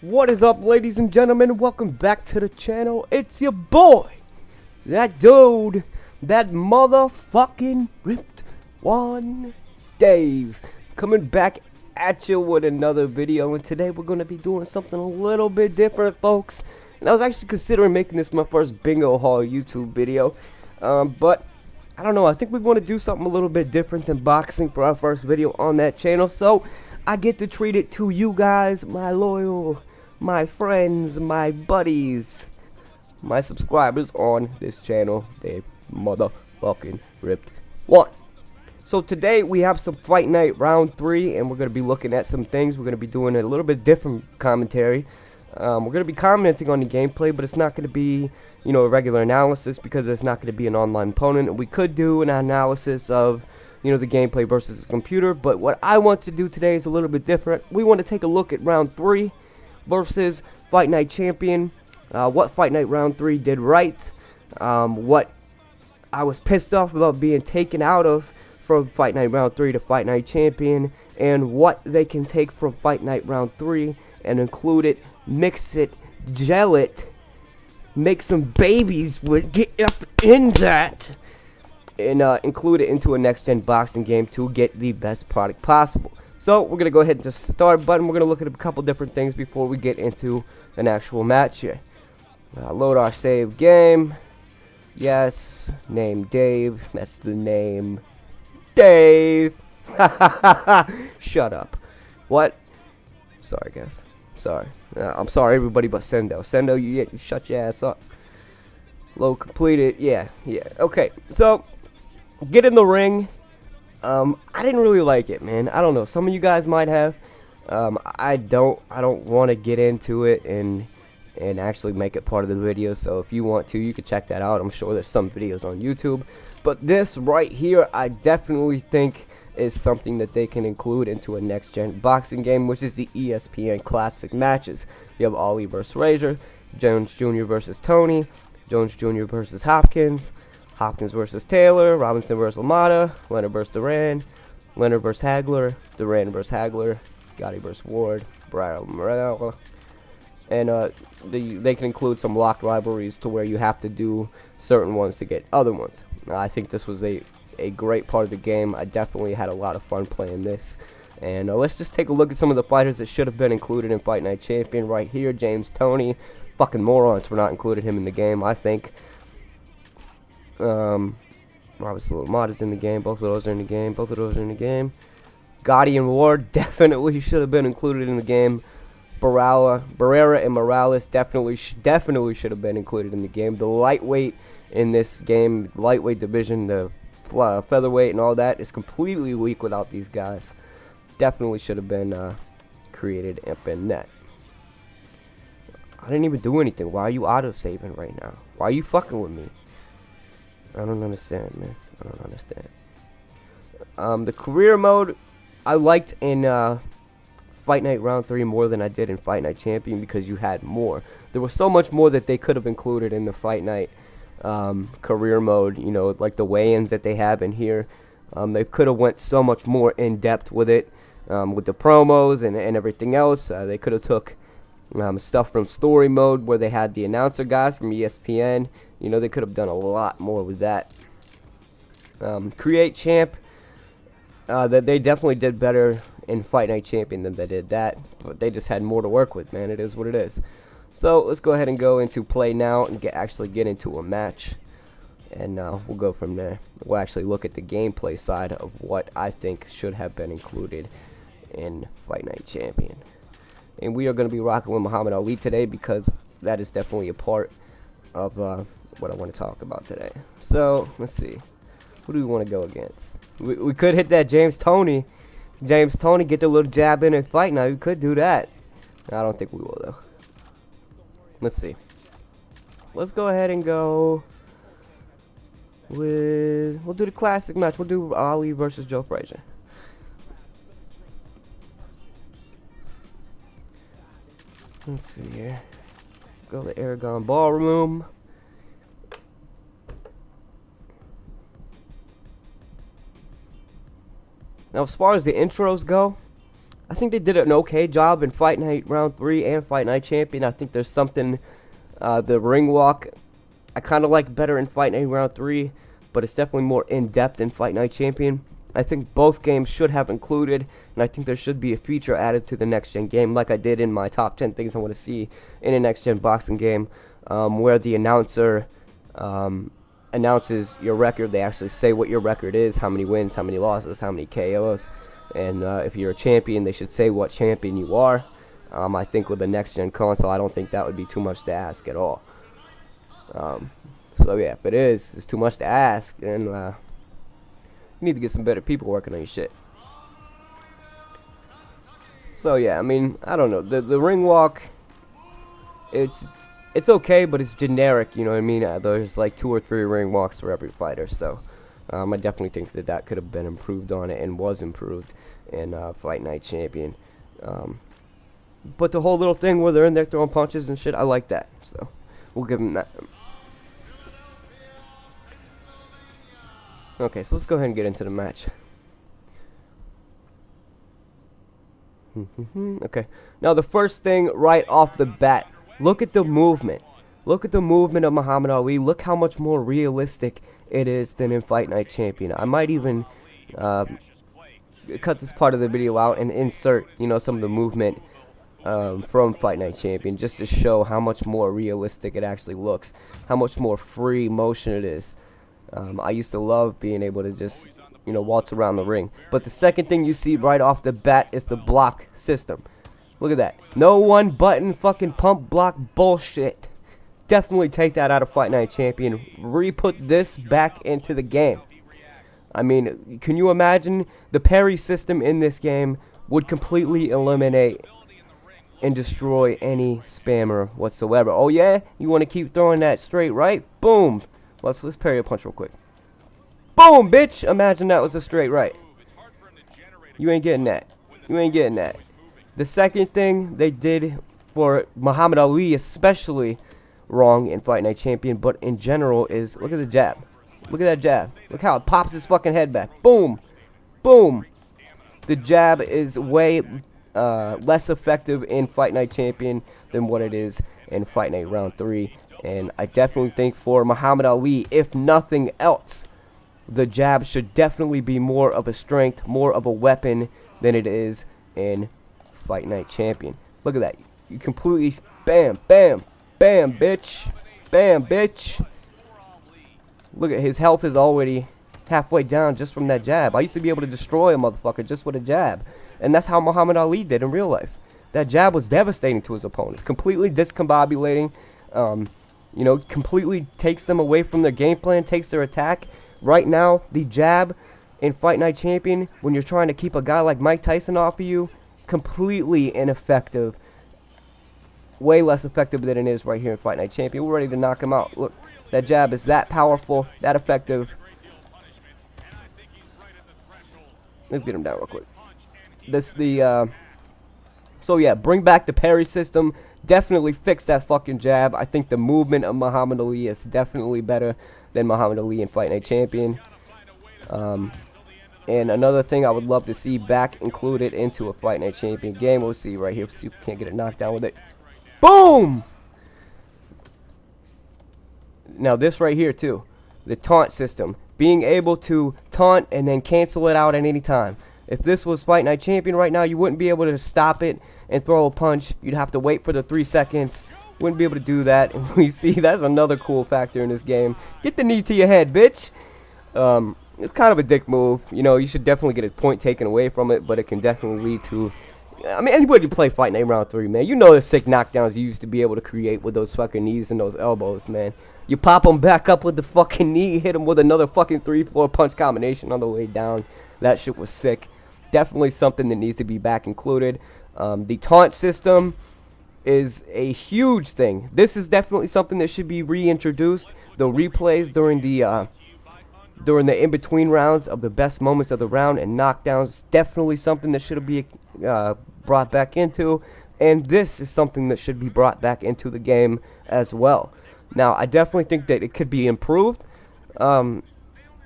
What is up, ladies and gentlemen? Welcome back to the channel. It's your boy, that dude, that motherfucking ripped one, Dave, coming back at you with another video. And today we're going to be doing something a little bit different, folks. And I was actually considering making this my first bingo hall YouTube video, but I don't know, I think we want to do something a little bit different than boxing for our first video on that channel. So I get to treat it to you guys, my loyal, my friends, my buddies, my subscribers on this channel. They motherfucking ripped one. So today we have some Fight Night round 3, and we're going to be looking at some things. We're going to be doing a little bit different commentary. We're going to be commenting on the gameplay, but it's not going to be, you know, a regular analysis because it's not going to be an online opponent. We could do an analysis of, you know, the gameplay versus the computer, but what I want to do today is a little bit different. We want to take a look at round 3 versus Fight Night Champion. What Fight Night round 3 did right, what I was pissed off about being taken out of from Fight Night round 3 to Fight Night Champion, and what they can take from Fight Night round 3 and include it, mix it, gel it, make some babies with, get up in that, and include it into a next-gen boxing game to get the best product possible. So we're going to go ahead and just start button. We're going to look at a couple different things before we get into an actual match here. Load our save game. Yes, name Dave. That's the name. Dave. Shut up. What? Sorry, guys. Sorry. I'm sorry, everybody but Sendo. Sendo, you shut your ass up. Load completed. Yeah. Okay, so get in the ring. I didn't really like it, man. I don't know. Some of you guys might have. I don't want to get into it and actually make it part of the video. So if you want to, you can check that out. I'm sure there's some videos on YouTube. But this right here, I definitely think is something that they can include into a next-gen boxing game, which is the ESPN Classic matches. You have Ali versus Razor, Jones Jr. versus Tony, Jones Jr. versus Hopkins, Hopkins versus Taylor, Robinson versus LaMotta, Leonard versus Duran, Leonard versus Hagler, Duran versus Hagler, Gotti versus Ward, Brian Morel, and they can include some locked rivalries to where you have to do certain ones to get other ones. I think this was a great part of the game. I definitely had a lot of fun playing this. And let's just take a look at some of the fighters that should have been included in Fight Night Champion right here. James Toney, fucking morons for not including him in the game, I think. Robinson LaMotta is in the game. Both of those are in the game. Gotti and Ward definitely should have been included in the game. Barrera and Morales definitely should have been included in the game. The lightweight in this game, lightweight division, the featherweight and all that is completely weak without these guys. Definitely should have been created up in net. I didn't even do anything. Why are you auto-saving right now? Why are you fucking with me? I don't understand, man. I don't understand. The career mode I liked in Fight Night round 3 more than I did in Fight Night Champion because you had more. There was so much more that they could have included in the Fight Night career mode, you know, like the weigh-ins that they have in here. They could have went so much more in depth with it, with the promos and everything else. They could have took stuff from story mode where they had the announcer guy from ESPN. You know, they could have done a lot more with that. Create champ, that they definitely did better in Fight Night Champion than they did that, but they just had more to work with, man. It is what it is. So let's go ahead and go into play now and actually get into a match, and we'll go from there. We'll actually look at the gameplay side of what I think should have been included in Fight Night Champion. And we are going to be rocking with Muhammad Ali today because that is definitely a part of what I want to talk about today. So let's see, who do we want to go against? We could hit that James Toney, get the little jab in and fight. Now we could do that. I don't think we will though. Let's see. Let's go ahead and go with, we'll do the classic match. We'll do Ali versus Joe Frazier. Let's see here. Go to Aragon Ballroom. Now, as far as the intros go, I think they did an okay job in Fight Night Round 3 and Fight Night Champion. I think there's something, the ring walk, I kind of like better in Fight Night Round 3, but it's definitely more in-depth in Fight Night Champion. I think both games should have included, and I think there should be a feature added to the next-gen game, like I did in my top 10 things I want to see in a next-gen boxing game, where the announcer announces your record. They actually say what your record is, how many wins, how many losses, how many KOs. And if you're a champion, they should say what champion you are. I think with the next-gen console, I don't think that would be too much to ask at all. So yeah, if it is, it's too much to ask, then you need to get some better people working on your shit. So yeah, I mean, I don't know. The ring walk, it's okay, but it's generic. You know what I mean? There's like 2 or 3 ring walks for every fighter, so. I definitely think that could have been improved on it and was improved in Fight Night Champion. But the whole little thing where they're in there throwing punches and shit, I like that. So we'll give them that. Okay, so let's go ahead and get into the match. Okay, now the first thing right off the bat, look at the movement. Look at the movement of Muhammad Ali. Look how much more realistic it is than in Fight Night Champion. I might even cut this part of the video out and insert, you know, some of the movement from Fight Night Champion, just to show how much more realistic it actually looks, how much more free motion it is. I used to love being able to just, you know, waltz around the ring. But the second thing you see right off the bat is the block system. Look at that. No one button fucking pump block bullshit. Definitely take that out of Fight Night Champion. Re-put this back into the game. I mean, can you imagine the parry system in this game would completely eliminate and destroy any spammer whatsoever. Oh yeah? You want to keep throwing that straight right? Boom. Let's parry a punch real quick. Boom, bitch! Imagine that was a straight right. You ain't getting that. You ain't getting that. The second thing they did for Muhammad Ali especially wrong in Fight Night Champion, but in general, is look at the jab. Look at that jab. Look how it pops his fucking head back. Boom. Boom. The jab is way less effective in Fight Night Champion than what it is in Fight Night Round 3. And I definitely think for Muhammad Ali, if nothing else, the jab should definitely be more of a strength, more of a weapon than it is in Fight Night Champion. Look at that. You completely bam, bam, bam, bitch. Bam, bitch. Look at his health is already halfway down just from that jab. I used to be able to destroy a motherfucker just with a jab. And that's how Muhammad Ali did in real life. That jab was devastating to his opponents. Completely discombobulating. You know, completely takes them away from their game plan, takes their attack. Right now, the jab in Fight Night Champion, when you're trying to keep a guy like Mike Tyson off of you, completely ineffective. Way less effective than it is right here in Fight Night Champion. We're ready to knock him out. Look, that jab is that powerful, that effective. Let's get him down real quick. So yeah, bring back the parry system. Definitely fix that fucking jab. I think the movement of Muhammad Ali is definitely better than Muhammad Ali in Fight Night Champion. And another thing I would love to see back included into a Fight Night Champion game. We'll see right here. See if we can't get it knocked down with it. Boom! Now this right here too. The taunt system. Being able to taunt and then cancel it out at any time. If this was Fight Night Champion right now, you wouldn't be able to stop it and throw a punch. You'd have to wait for the 3 seconds. Wouldn't be able to do that. And we see that's another cool factor in this game. Get the knee to your head, bitch. It's kind of a dick move. You know, you should definitely get a point taken away from it, but it can definitely lead to... I mean, anybody who play Fight Night Round 3, man, you know the sick knockdowns you used to be able to create with those fucking knees and those elbows, man. You pop them back up with the fucking knee, hit them with another fucking 3-4 punch combination on the way down. That shit was sick. Definitely something that needs to be back included. The taunt system is a huge thing. This is definitely something that should be reintroduced. The replays during the in-between rounds of the best moments of the round and knockdowns, definitely something that should be brought back into. And this is something that should be brought back into the game as well. Now, I definitely think that it could be improved.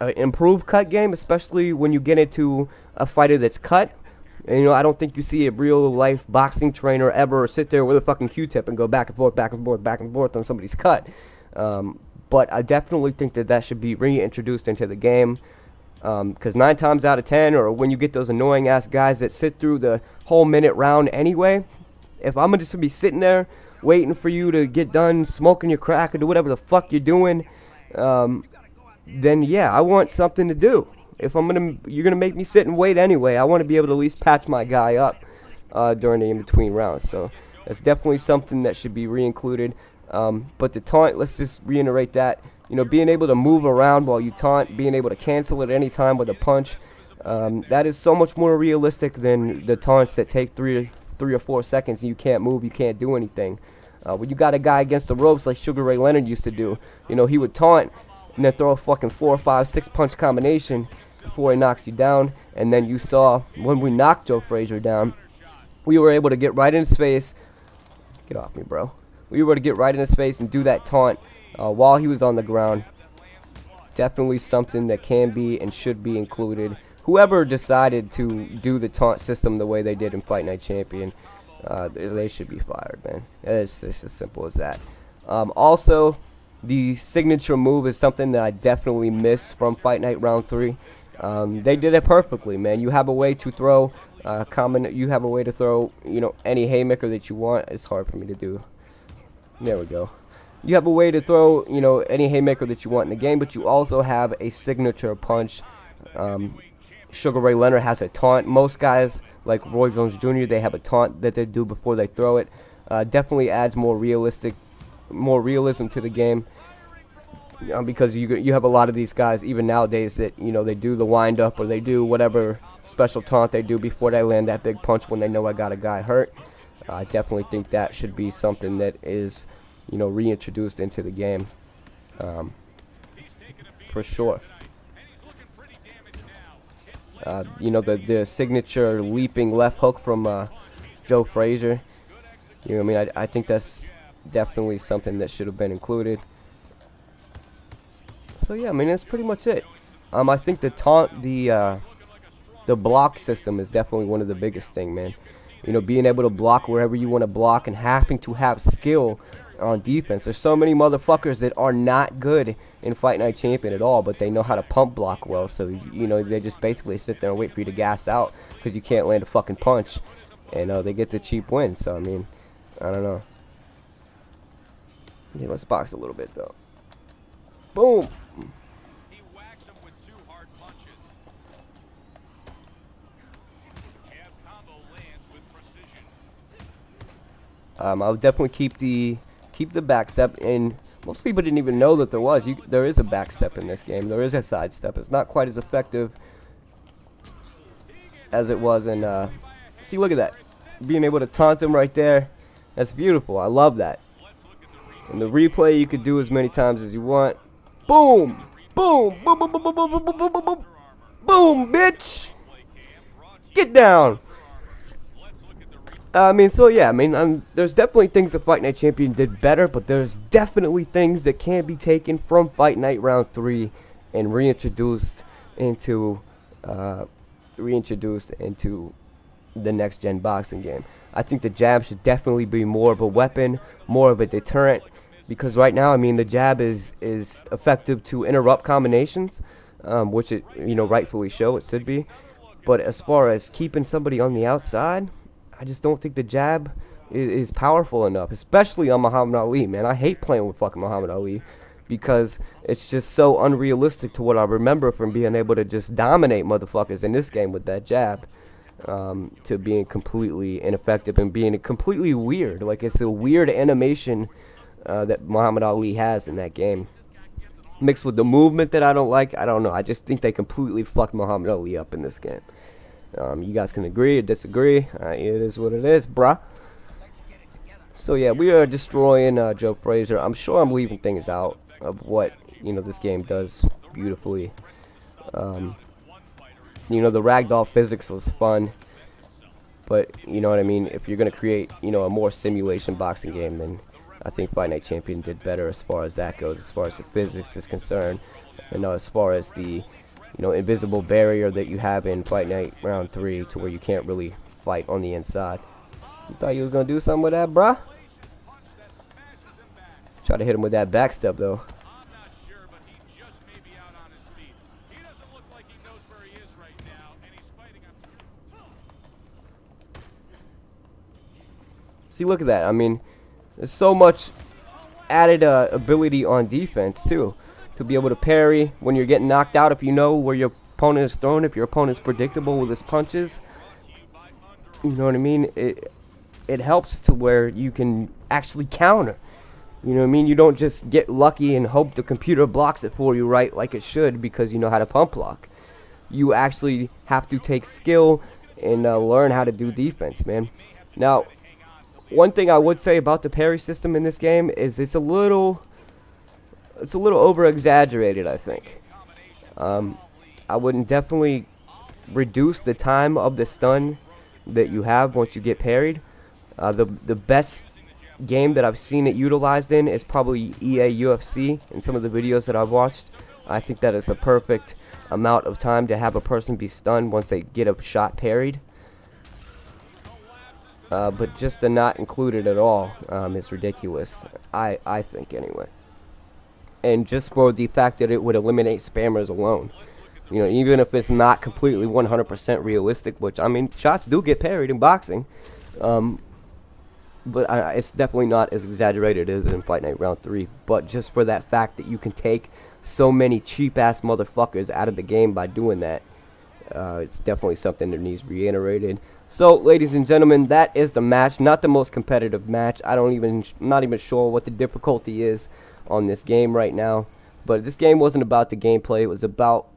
Improved cut game, especially when you get into a fighter that's cut. And, you know, I don't think you see a real life boxing trainer ever sit there with a fucking Q-tip and go back and forth, back and forth, back and forth on somebody's cut. But I definitely think that that should be reintroduced into the game. Because 9 times out of 10, or when you get those annoying ass guys that sit through the whole minute round anyway, if I'm just gonna be sitting there waiting for you to get done smoking your crack or do whatever the fuck you're doing, then yeah, I want something to do. If you're gonna make me sit and wait anyway, I want to be able to at least patch my guy up during the in-between rounds. So that's definitely something that should be re-included. But the taunt, let's just reiterate that. You know, being able to move around while you taunt, being able to cancel at any time with a punch, that is so much more realistic than the taunts that take 3 or 4 seconds and you can't move, you can't do anything. When you got a guy against the ropes like Sugar Ray Leonard used to do, you know, he would taunt and then throw a fucking 4, 5, 6 punch combination before he knocks you down. And then you saw when we knocked Joe Frazier down, we were able to get right in his face. Get off me, bro. We were able to get right in his face and do that taunt while he was on the ground. Definitely something that can be and should be included. Whoever decided to do the taunt system the way they did in Fight Night Champion, they should be fired, man. It's just as simple as that. Also, the signature move is something that I definitely miss from Fight Night Round 3. They did it perfectly, man. You have a way to throw you have a way to throw, you know, any haymaker that you want. It's hard for me to do. There we go. You have a way to throw, you know, any haymaker that you want in the game, but you also have a signature punch. Sugar Ray Leonard has a taunt. Most guys, like Roy Jones Jr., they have a taunt that they do before they throw it. Definitely adds more realism to the game. Because you have a lot of these guys, even nowadays, that, you know, they do the wind up or they do whatever special taunt they do before they land that big punch when they know I got a guy hurt. I definitely think that should be something that is, you know, reintroduced into the game, for sure. You know, the signature leaping left hook from Joe Frazier. You know what I mean? I think that's definitely something that should have been included. So yeah, I mean, that's pretty much it. I think the taunt, the block system is definitely one of the biggest thing, man. You know, being able to block wherever you want to block and having to have skill on defense. There's so many motherfuckers that are not good in Fight Night Champion at all, but they know how to pump block well. So, you know, they just basically sit there and wait for you to gas out because you can't land a fucking punch. And they get the cheap win. So, I mean, I don't know. Yeah, let's box a little bit, though. Boom. He whacks him with 2 hard punches. Jab combo lands with precision. I'll definitely keep the back step, and most people didn't even know that there was. There is a back step in this game. There is a side step. It's not quite as effective as it was in. See, look at that, being able to taunt him right there. That's beautiful. I love that. And the replay, you could do as many times as you want. Boom, boom, boom, boom, boom, boom, boom, boom, boom, boom, boom, boom, bitch. Get down. I mean, so yeah, I mean, there's definitely things that Fight Night Champion did better, but there's definitely things that can be taken from Fight Night Round 3 and reintroduced into the next gen boxing game. I think the jab should definitely be more of a weapon, more of a deterrent, because right now, I mean, the jab is effective to interrupt combinations, which it, you know, rightfully so, it should be. But as far as keeping somebody on the outside, I just don't think the jab is powerful enough, especially on Muhammad Ali, man. I hate playing with fucking Muhammad Ali because it's just so unrealistic to what I remember from being able to just dominate motherfuckers in this game with that jab, to being completely ineffective and being completely weird. Like, it's a weird animation that Muhammad Ali has in that game, mixed with the movement that I don't like. I don't know. I just think they completely fucked Muhammad Ali up in this game. You guys can agree or disagree. It is what it is, bruh. So yeah, we are destroying Joe Frazier. I'm sure I'm leaving things out of what, you know, this game does beautifully. You know, the ragdoll physics was fun, but you know what I mean. If you're gonna create, you know, a more simulation boxing game, then I think Fight Night Champion did better as far as that goes, as far as the physics is concerned, and as far as the invisible barrier that you have in Fight Night Round 3 to where you can't really fight on the inside. You thought you was going to do something with that, bruh? Try to hit him with that backstep, though. I'm not sure, but he just may be out on his feet. He doesn't look like he knows where he is right now, and he's fighting on. See, look at that. I mean, there's so much added ability on defense, too. To be able to parry when you're getting knocked out, if you know where your opponent is thrown, if your opponent's predictable with his punches. You know what I mean? It helps to where you can actually counter. You know what I mean? You don't just get lucky and hope the computer blocks it for you right like it should because you know how to pump block. You actually have to take skill and learn how to do defense, man. Now, one thing I would say about the parry system in this game is it's a little over exaggerated, I think. I wouldn't definitely reduce the time of the stun that you have once you get parried. The best game that I've seen it utilized in is probably EA UFC in some of the videos that I've watched. I think that is a perfect amount of time to have a person be stunned once they get a shot parried. But just to not include it at all is ridiculous, I think anyway. And just for the fact that it would eliminate spammers alone. Even if it's not completely 100% realistic, which, I mean, shots do get parried in boxing. But it's definitely not as exaggerated as in Fight Night Round 3. But just for that fact that you can take so many cheap-ass motherfuckers out of the game by doing that, it's definitely something that needs reiterated. So, ladies and gentlemen, that is the match. Not the most competitive match. Not even sure what the difficulty is on this game right now. But this game wasn't about the gameplay. It was about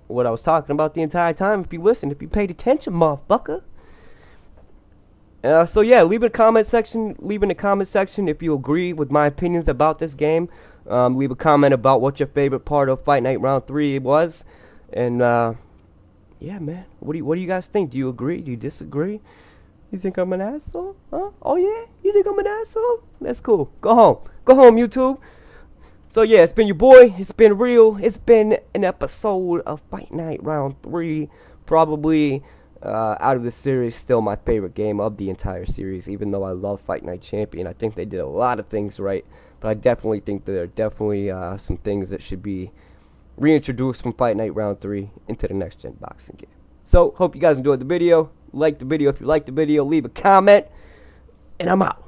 what I was talking about the entire time. If you listened, if you paid attention, motherfucker. So yeah, leave in the comment section. Leave in the comment section if you agree with my opinions about this game. Leave a comment about what your favorite part of Fight Night Round 3 was, and yeah, man. What do you guys think? Do you agree? Do you disagree? You think I'm an asshole? Huh? Oh yeah? You think I'm an asshole? That's cool. Go home. Go home, YouTube. So yeah, it's been your boy. It's been real. It's been an episode of Fight Night Round 3. Probably out of the series, still my favorite game of the entire series, even though I love Fight Night Champion. I think they did a lot of things right, but I definitely think there are definitely some things that should be reintroduced from Fight Night Round 3 into the next gen boxing game. So, hope you guys enjoyed the video. Like the video if you liked the video. Leave a comment, and I'm out.